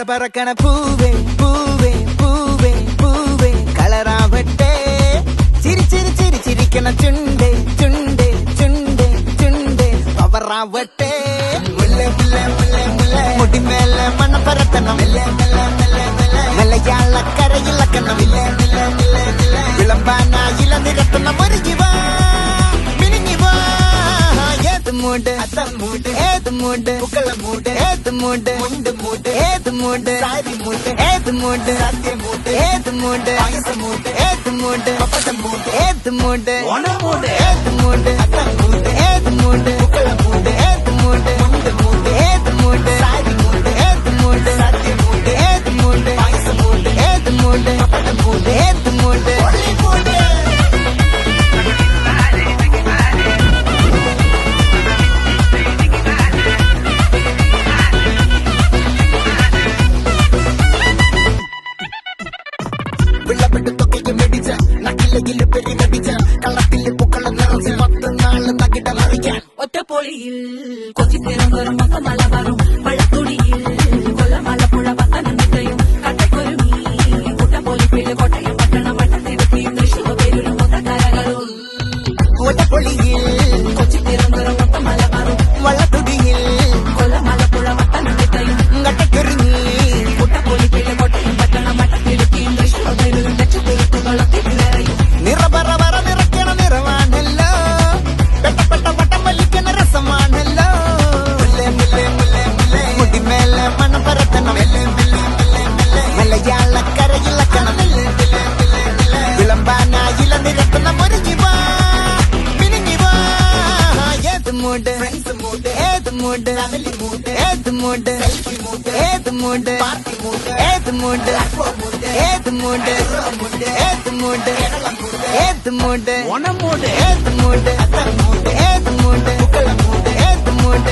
பறக்கண பூவே பூவே பூவே பூவே களராவட்டே சிரி சிரி சிரி சிரிக்கண சுண்டே சுண்டே சுண்டே சுண்டே பவராவட்டே முல்லை முல்லை முல்லை முல்லை முடி மேல மண்ண பரத்தனம் மலையாள கரையில் கண்ணம் விளம்பானா இள நிறத்தனம் மருகிவா மினிங்கிவா ஏது மூடு அத்தம் மூடு ஏது மூடு புக்கல மூடு ஏது மூடு முண்டு மூடு ஏது மூடு சாரி மூடு ஏது மூடு சத்திய மூடு ஏது மூடு பாயச மூடு ஏது மூடு பப்படம் மூடு ஏது மூடு ஒன மூடு ஏது மூடு அத்தம் மூடு ஏது மூடு புக்கல மூடு ஏது மூடு முண்டு மூடு ஏது மூடு சாரி மூடு ஏது மூடு சத்திய மூடு ஏது மூடு பாயச மூடு ஏது மூடு பப்படம் மூடு ஏது மூடு ஒளி மூடு വെള്ളപ്പെട്ട് തൊക്കയ്ക്ക് മെടിച്ച നക്കിലയില് പെരി കടിച്ച കള്ളത്തില് പൂക്കള നിറച്ച് 10 നാള് തകിട മറിക്കാൻ ഒറ്റപ്പൊളിയിൽ കൊച്ചി തിരുവനന്തപുരം മൊത്തമല വരും വള്ളത്തുടിയിൽ കൊല്ലമലപ്പുഴ പത്തനംതിട്ടയും കട്ടക്കൊരുമി കുട്ടപ്പൊലിപ്പില് കോട്ടയം പട്ടണം വട്ടത്തിരുത്തിയും തൃശ്ശൂർ പേരൂരും മൊത്തക്കരകളും ഒറ്റപ്പൊളിയിൽ കൊച്ചി തിരുവനന്തപുരം മൊത്തമല വരും വള്ളത്തുടിയിൽ കൊല്ലമലപ്പുഴ പത്തനംതിട്ടയും കട്ടക്കൊരുങ്ങി കുട്ടപ്പൊലിപ്പില് കോട്ടയം പട്ടണം വട്ടത്തിരുത്തിയും തൃശ്ശൂർ പേരൂരും ലക്ഷത്തിരുത്തുകളത്തിൽ നിറയും നിറപറ വറ നിറയ്ക്കണ നിറവാണല്ലോ പെട്ടപ്പെട്ട വട്ടം വലിക്കണ രസമാണല്ലോ മുല്ലേ മുല്ലേ മുല്ലേ മുല്ലേ മുടി മേലെ മണം പരത്തണം മലയാള കരയില കണം വിളമ്പാനായില നിരത്തണ മുരുകിവാ മിനിങ്ങിവാ ഏത് മൂട് ഏത് മൂട് ഏത് മൂട് ഏത് മൂട് ഏത് മൂട് ഏത് മൂട് ഏത് മൂട് ഏത് മൂട് ഒന മൂട് ഏത് മൂട് ഏത് മൂട് ഏത് മൂട്